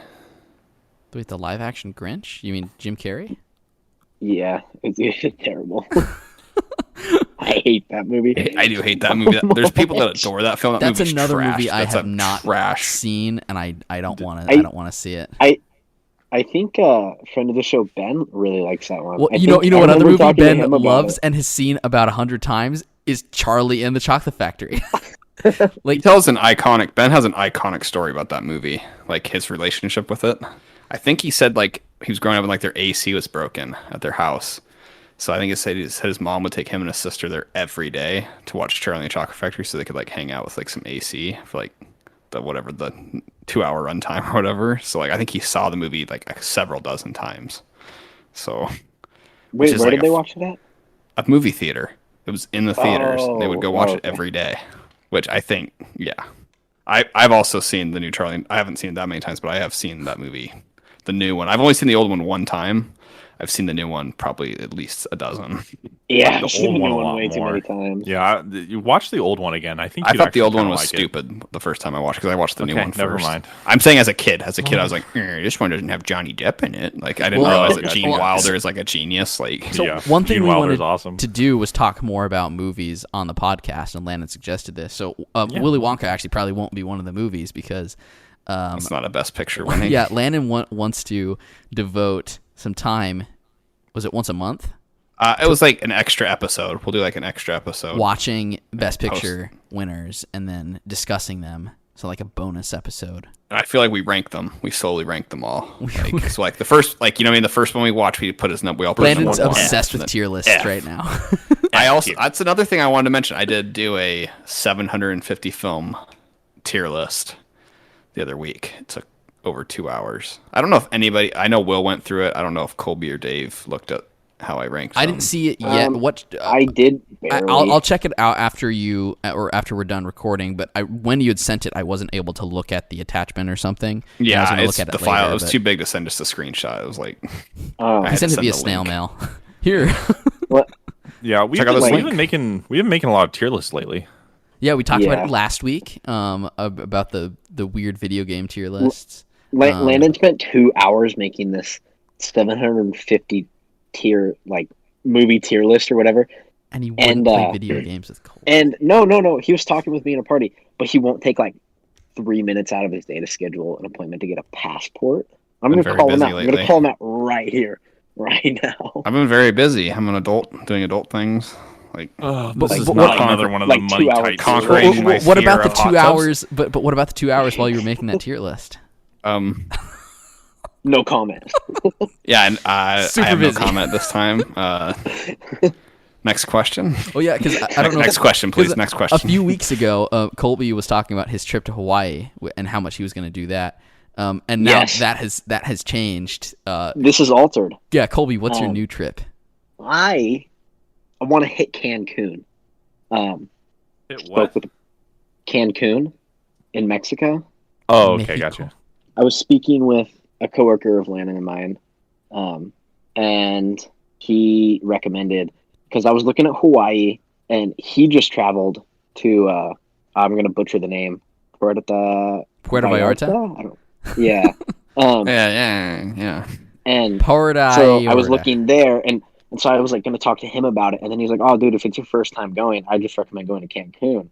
Wait, the live action Grinch? You mean Jim Carrey? Yeah, it's terrible. I hate that movie. I do hate that movie. There's people that adore that film. That's another trash. movie I have not seen, and I don't want to see it. I I think friend of the show Ben really likes that one. Well, you know what other movie Ben loves and has seen about 100 times is Charlie and the Chocolate Factory. Like, Ben has an iconic story about that movie, like his relationship with it. I think he said like he was growing up and like their AC was broken at their house. So I think he said his mom would take him and his sister there every day to watch Charlie and the Chocolate Factory so they could like hang out with like some AC for like the 2-hour runtime or whatever. So like I think he saw the movie like several dozen times. So wait, where did they watch it at? A movie theater. It was in the theaters. They would go watch it every day, which I think, yeah. I've also seen the new Charlie. I haven't seen it that many times, but I have seen that movie, the new one. I've only seen the old one one time. I've seen the new one probably at least a dozen. Yeah, the old one a lot way more. Too many times. Yeah, you watch the old one again. I thought the old one was stupid the first time I watched because I watched the new one first. Never mind. I'm saying as a kid, I was like, this one doesn't have Johnny Depp in it. Like I didn't realize that Gene Wilder is like a genius. Like, so one thing we wanted to do was talk more about movies on the podcast, and Landon suggested this. So Willy Wonka actually probably won't be one of the movies because it's not a Best Picture winning. Yeah, Landon wants to devote some time. Was it once a month? It was like an extra episode. We'll do like an extra episode. Watching Best Picture winners and then discussing them. So like a bonus episode. I feel like we rank them. We slowly rank them all. Like, so like the first, like, you know what I mean? The first one we watched, we put his number. We all put Landon's obsessed with tier lists right now. That's another thing I wanted to mention. I did do a 750 film tier list the other week. It took over 2 hours. I don't know if I know Will went through it. I don't know if Colby or Dave looked at how I ranked them. I didn't see it yet. I did. I'll check it out after we're done recording. But when you had sent it, I wasn't able to look at the attachment or something. Yeah, I was look at the file. It was too big to send just a screenshot. It was like I sent it via snail mail. Here. What? Yeah, we've been making a lot of tier lists lately. Yeah, we talked about it last week. About the weird video game tier lists. Landon spent 2 hours making this 750 tier, like, movie tier list or whatever. And he wouldn't play video games with Cole. And no. He was talking with me in a party, but he won't take, like, 3 minutes out of his day to schedule an appointment to get a passport. I'm going to call him out. I'm going to call him out right here, right now. I've been very busy. I'm an adult, doing adult things. Like, this is not another one of the money tight conquering. What about the 2 hours? But what about the 2 hours while you were making that tier list? No comment. Yeah, and I have no comment this time. Next question. Oh yeah, because I don't know. Next question, please. Next question. A few weeks ago, Colby was talking about his trip to Hawaii and how much he was going to do that. And now that has changed. This is altered. Yeah, Colby, what's your new trip? I want to hit Cancun. Hit what? With Cancun in Mexico. Oh, okay, gotcha. I was speaking with a coworker of Landon and mine, and he recommended, because I was looking at Hawaii, and he just traveled to, I'm going to butcher the name, Puerto Vallarta? Yeah. Yeah. And Puerto so I was looking there, and so I was like going to talk to him about it, and then he's like, oh, dude, if it's your first time going, I just recommend going to Cancun.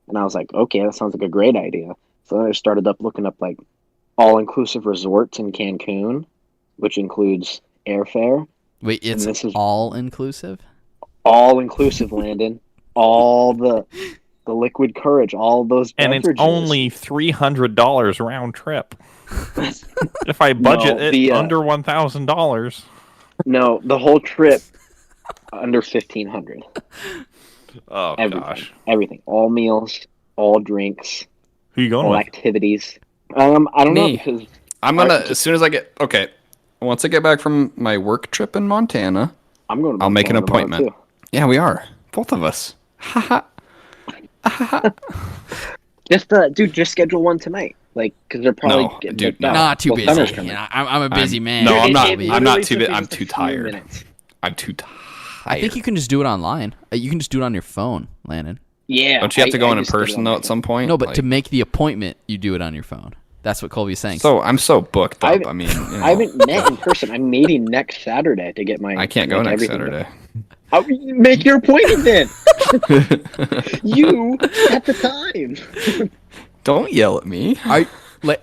And I was like, okay, that sounds like a great idea. So then I started looking up, like, all-inclusive resorts in Cancun, which includes airfare. Wait, it's all-inclusive? All-inclusive, Landon. All the liquid courage, all those beverages. And it's only $300 round trip. If I budget under $1,000. No, the whole trip under $1,500. Oh, gosh. Everything. All meals, all drinks. Who are you going all with? Activities. I don't know, because I'm gonna as soon as I get once I get back from my work trip in Montana, I'll make an appointment. Yeah, we are, both of us. Just schedule one tonight, like, because they're probably not too busy. I'm a busy man. No, I'm not too busy. I'm too tired. I'm too tired. I think you can just do it online. You can just do it on your phone, Landon. Yeah. Don't you have to go in person though at some point? No, but to make the appointment, you do it on your phone. That's what Colby's saying. So I'm so booked up. I haven't met in person. I'm meeting next Saturday to get my. I can't go next Saturday. Make your appointment then. You at the time. Don't yell at me.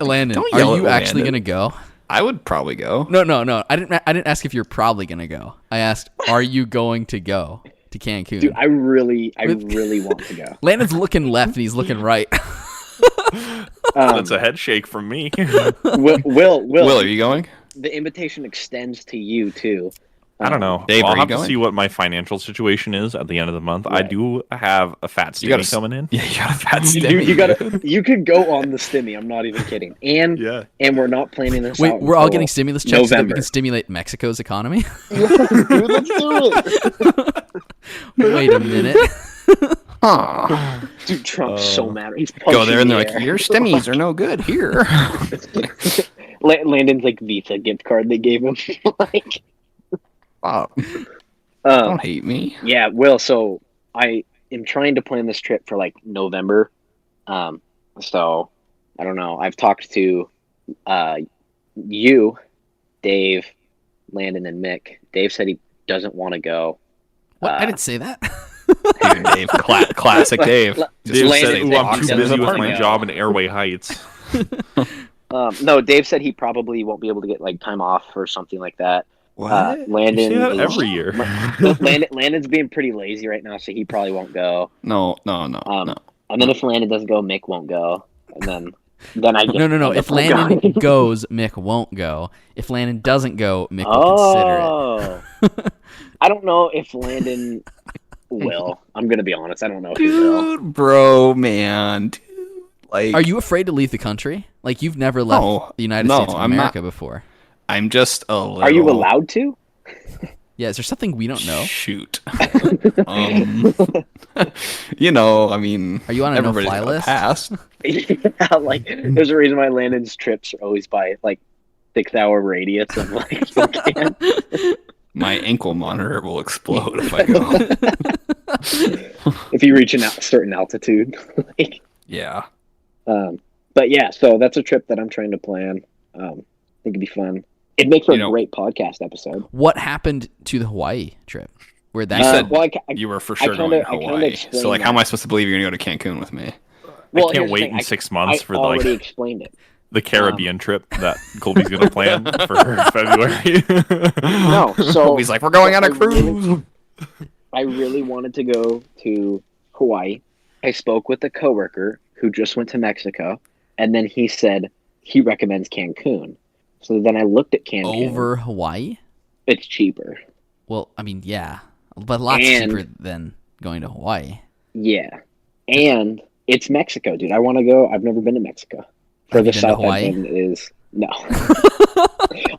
Landon, are you actually gonna go? I would probably go. No. I didn't ask if you're probably gonna go. I asked, are you going to go to Cancun? Dude, I really want to go. Landon's looking left and he's looking right. That's a head shake from me. Will, are you going? The invitation extends to you too. I don't know. Dave, I'll are you have to going? see what my financial situation is at the end of the month. Right. I do have a fat stimmy coming in. Yeah, you got a fat stimmy. You could go on the stimmy. I'm not even kidding. And we're not planning this out. Wait, we're all getting stimulus checks so that we November. can stimulate Mexico's economy? Dude, let's do it. Wait a minute. Dude, Trump's so mad. He's Go there and they're punching like, your stimmies are no good here. Landon's like Visa gift card they gave him. Like, Don't hate me. yeah, Will. So I am trying to plan this trip for like November. So I don't know. I've talked to you, Dave, Landon, and Mick. Dave said he doesn't want to go. What? I didn't say that. Dave, classic Dave. Dave Landon said, said I'm he too busy doesn't with wanna my go. job in Airway Heights. No, Dave said he probably won't be able to get like time off or something like that. What? Landon You say that is- every year. Landon's being pretty lazy right now, so he probably won't go. No. And then if Landon doesn't go, Mick won't go. And then I get No. end If up Landon going. goes, Mick won't go. If Landon doesn't go, Mick will consider it. I don't know if Landon will. I'm gonna be honest. I don't know if he will. Dude, bro, man. Dude, like, Are you afraid to leave the country? Like, you've never left No, the United no, States of I'm America not. before. I'm just a little... Are you allowed to? Yeah, is there something we don't know? Shoot. You know, I mean... Are you on a everybody's no-fly got a list? pass. Yeah, like there's a reason why Landon's trips are always by like 6-hour radius of like Spokane. My ankle monitor will explode if I go. If you reach a certain altitude. Like, Yeah. but yeah, so that's a trip that I'm trying to plan. I think it'd be fun. It makes for a great podcast episode. What happened to the Hawaii trip? Where'd that You go? said well, you were for sure kinda- going to I kinda Hawaii. explained So, like, how am that. I supposed to believe you're going to go to Cancun with me? Well, I here's can't the wait thing, in 6 months for already like explained it. the Caribbean trip that Colby's gonna plan for February. No, so Colby's like, we're going on a I really- cruise. I really wanted to go to Hawaii. I spoke with a coworker who just went to Mexico, and then he said he recommends Cancun. So then I looked at Cancun. Over Hawaii? It's cheaper. Well, I mean, yeah. But lots And- cheaper than going to Hawaii. Yeah. And it's Mexico, dude. I want to go. I've never been to Mexico. Have Further you been to south Hawaii? I've been is no.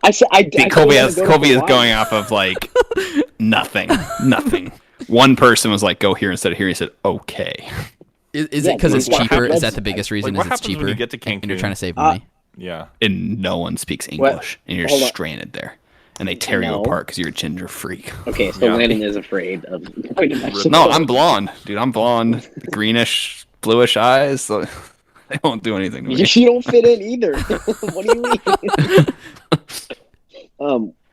I said I See, I Colby don't is wanna go to Hawaii. going off of like nothing. One person was like, "Go here" instead of here. He said, "Okay." Is Yeah, it because dude, it's what cheaper? Is happens- that the biggest reason? what Is it's happens when cheaper? you get to And you're Cancun? trying to save money? Yeah. And no one speaks English, and you're hold on. stranded there, and they tear you No. apart because you're a ginger freak. Okay, so Yeah. Landon is afraid of going to Mexico. No, I'm blonde, dude. I'm blonde, greenish, bluish eyes. So they won't do anything to me. You don't fit in either. What do you mean?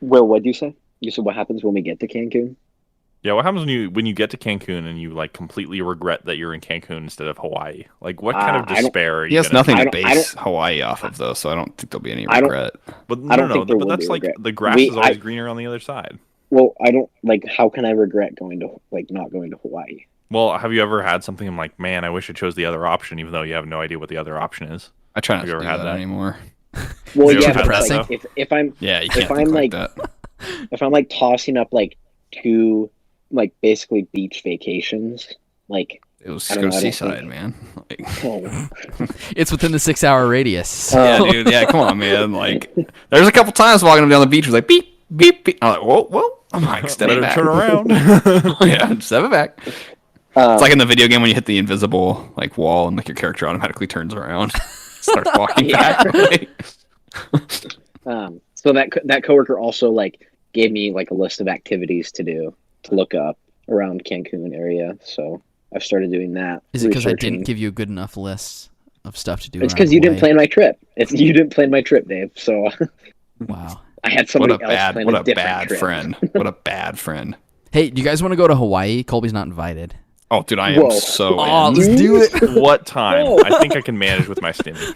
Will, what'd you say? You said what happens when we get to Cancun? Yeah, what happens when you get to Cancun and you like completely regret that you're in Cancun instead of Hawaii? Like, what kind of I don't- despair are you He has gonna nothing I to don't- I base Hawaii off of, though, so I don't think there'll be any I don't- regret. But I don't no, think there but will that's be like regret. the grass We- is always I- greener on the other side. Well, I don't like. How can I regret going to not going to Hawaii? Well, have you ever had something I'm like, man, I wish I chose the other option, even though you have no idea what the other option is? I try not Have to you do ever had that that? anymore. Well, Is it yeah, but depressing? like, if I'm Yeah, you can't I'm, think like like- that. if I'm like tossing up like two like basically beach vacations, like It was I just don't go know, I don't seaside, think- man. Like, oh, It's within the 6-hour radius. Uh, yeah, dude. Yeah, come on, man. Like, there's a couple times walking down the beach, it was like beep, beep, beep. I'm like, whoa. I'm like, step it Better back. turn around. Yeah, step it back. It's like in the video game when you hit the invisible like wall and like your character automatically turns around, starts walking Yeah. back. Like, so that coworker also like gave me like a list of activities to do to look up around Cancun area. So I've started doing that. Is it because I researching. didn't give you a good enough list of stuff to do? It's around because you didn't Hawaii? plan my trip. You didn't plan my trip, Dave. So Wow. I had what somebody a else bad, plan what a a different bad trip. friend. What a bad friend. Hey, do you guys want to go to Hawaii? Colby's not invited. Oh, dude, I am Whoa. so Oh, in. let's do it. What time? No. I think I can manage with my stimmy.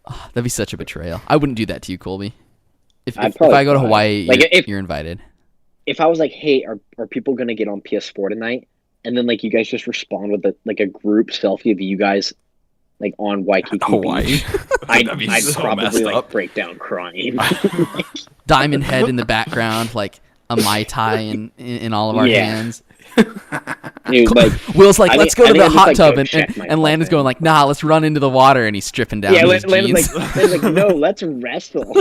That'd be such a betrayal. I wouldn't do that to you, Colby. If I go to Hawaii, you're invited. If I was like, hey, are people going to get on PS4 tonight? And then, like, you guys just respond with, a group selfie of you guys, like, on Waikiki Hawaii. Beach. I'd so probably, like, break down crying. Diamond Head in the background, like, a Mai Tai in all of our hands. Dude, like, Will's like, let's go to the hot tub, and Landon's going like, nah, let's run into the water, and he's stripping down his jeans. Landon's like, no, let's wrestle.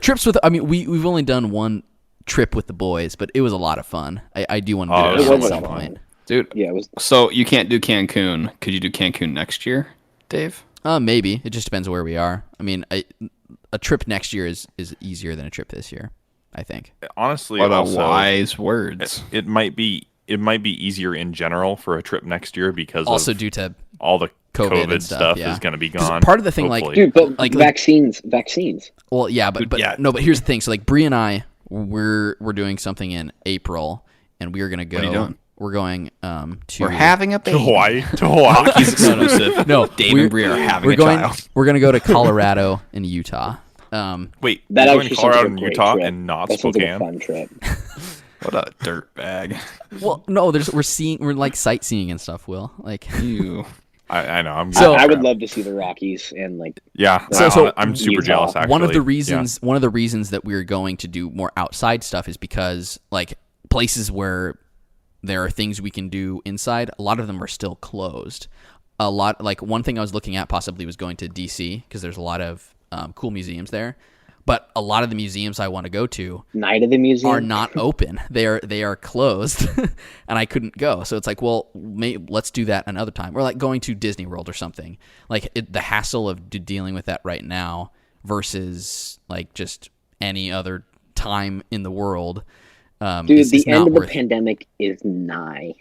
Trips with, I mean, we've only done one trip with the boys, but it was a lot of fun. I do want to do it at some point. Dude, yeah, it was. So you can't do Cancun. Could you do Cancun next year, Dave? Maybe. It just depends where we are. I mean, a trip next year is easier than a trip this year, I think. Honestly, what about wise words? It might be easier in general for a trip next year because also due to all the COVID stuff yeah. is going to be gone. Part of the thing, hopefully. like, dude, but like vaccines. Well, yeah, but no, but here's the thing. So, like, Bree and I, we're doing something in April, and we are going to go. What are you doing? We're going to. We're having a baby. To Hawaii. Hotkeys exclusive. No, Dave and Bree are having a child. We're going to go to Colorado and Utah. Wait, that you're going to Colorado and Utah trip. and not that Spokane? Like a fun trip. What a dirt bag. Well, no, we're like sightseeing and stuff. Will, like you. I know. I would love to see the Rockies and like. Yeah, I'm super Utah. jealous. Actually, one of the reasons that we're going to do more outside stuff is because like places where there are things we can do inside, a lot of them are still closed. Like one thing I was looking at possibly was going to DC because there's a lot of cool museums there. But a lot of the museums I want to go to Night of the Museum are not open. They are closed, and I couldn't go. So it's like, well, let's do that another time. Or like going to Disney World or something. Like the hassle of dealing with that right now versus like just any other time in the world. Dude, the end of the pandemic is nigh.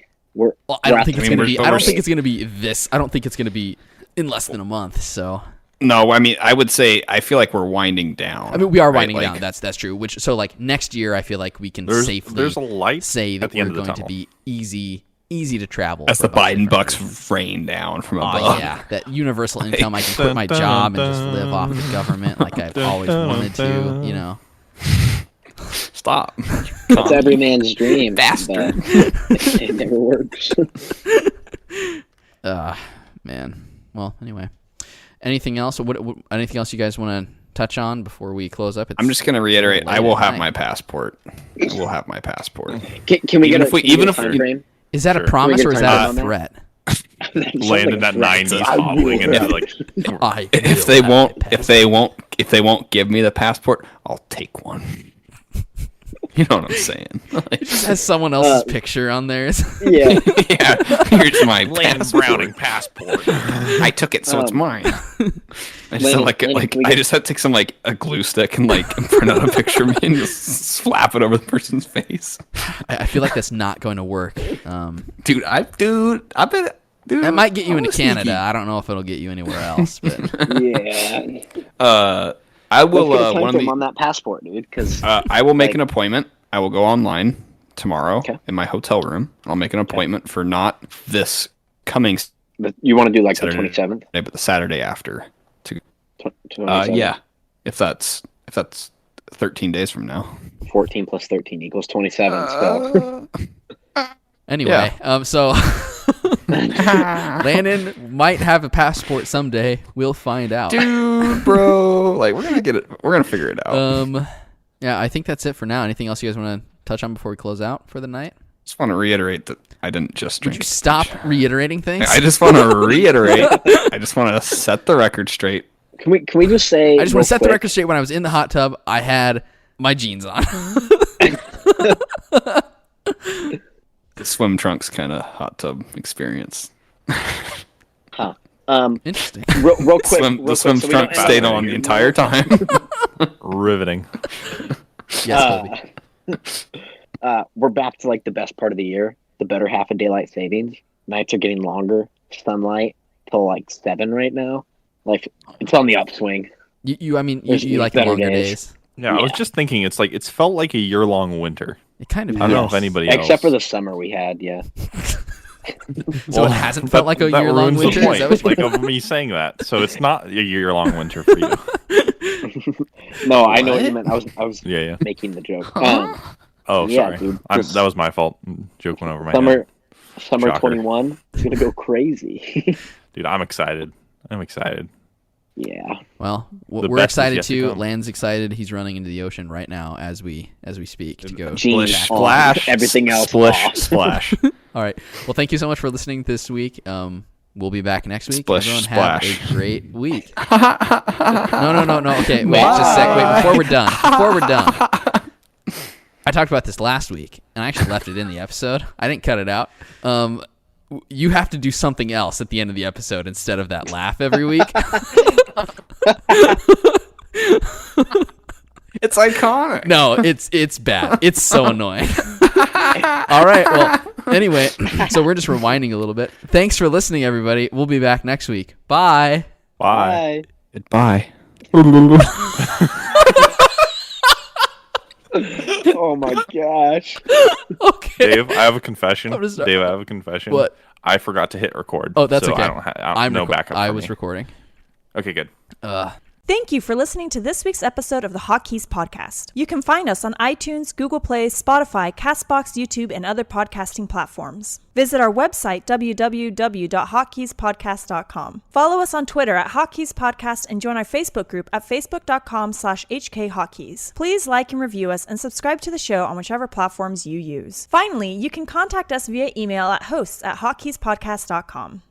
I don't think it's going to be. I don't think it's going to be this. I don't think it's going to be in less than a month. So. No, I mean, I would say I feel like we're winding down. I mean, we are winding down. That's true. So like next year, I feel like we can safely a light say that we're going to be easy to travel. As the Biden bucks rain down from above. Yeah, that universal income. I can quit my job and just live off the government like I've always wanted to. You know. Stop. It's every man's dream. Bastard. It never works. Man. Well, anyway. Anything else? Anything else you guys want to touch on before we close up? I'm just going to reiterate. I will have my passport. I will have my passport. Can we get a time frame? Is that a promise or is that a threat? Landon that 90s hobbling and like if they won't give me the passport, I'll take one. You know what I'm saying? It just has someone else's picture on there. Yeah. Yeah. Here's my Landon Browning passport. I took it, so it's mine. I just had to take some like a glue stick and like print out a picture of me and just slap it over the person's face. I feel like that's not going to work. Dude, I bet. Dude, that might get you into Canada. Sneaky. I don't know if it'll get you anywhere else. But. Yeah. I will. Let's get on that passport, dude. Because I will make an appointment. I will go online tomorrow in my hotel room. I'll make an appointment for not this coming. But you want to do like Saturday, the 27th? But the Saturday after. Yeah. If that's 13 days from now. 14 plus 13 equals 27. So. Anyway, so Landon might have a passport someday. We'll find out. Dude, bro. Like, we're going to get it. We're going to figure it out. Yeah, I think that's it for now. Anything else you guys want to touch on before we close out for the night? Just want to reiterate that I didn't just drink. Would you stop reiterating things? I just want to reiterate. I just want to set the record straight. Can we just say? I just want to set the record straight. When I was in the hot tub, I had my jeans on. The swim trunks kind of hot tub experience. Huh. Interesting. Real quick. The swim trunk stayed on the entire time. Riveting. Yes, Colby. We're back to like the best part of the year, the better half of daylight savings. Nights are getting longer. Sunlight till like 7 right now. Like it's on the upswing. You like the longer days. Yeah, I was just thinking it's felt like a year-long winter. It kind of. I don't know if anybody else. Except for the summer we had, yeah. So it hasn't felt like a year-long ruins winter? the Is that what point, like of me saying that. So it's not a year-long winter for you. No, I know what you meant. I was Yeah. making the joke. Oh, yeah, sorry. dude, That was my fault. Joke went over my head. Summer Shocker. 21 is gonna go crazy. Dude, I'm excited. Yeah. Well, The we're best is excited yet to too. come. Land's excited. He's running into the ocean right now as we speak to go. Jeans tackle. on, Splash. everything else Splish. off. Splash. All right. Well, thank you so much for listening this week. We'll be back next week. Splish, Everyone splash. have a great week. No. Okay, wait, just a sec. Wait, before we're done. I talked about this last week, and I actually left it in the episode. I didn't cut it out. You have to do something else at the end of the episode instead of that laugh every week. It's iconic. No, it's bad. It's so annoying. All right. Well, anyway, so we're just rewinding a little bit. Thanks for listening, everybody. We'll be back next week. Bye. Bye. Goodbye. Oh my gosh. Okay. Dave, I have a confession. I'm just- Dave, I have a confession. What? I forgot to hit record. Oh, that's so okay. I don't no backup. I for was me. recording. Okay, good. Thank you for listening to this week's episode of the Hotkeys podcast. You can find us on iTunes, Google Play, Spotify, CastBox, YouTube, and other podcasting platforms. Visit our website, www.hotkeyspodcast.com. Follow us on Twitter at Hotkeys Podcast and join our Facebook group at facebook.com/HKHotkeys. Please like and review us and subscribe to the show on whichever platforms you use. Finally, you can contact us via email at hosts@hotkeyspodcast.com.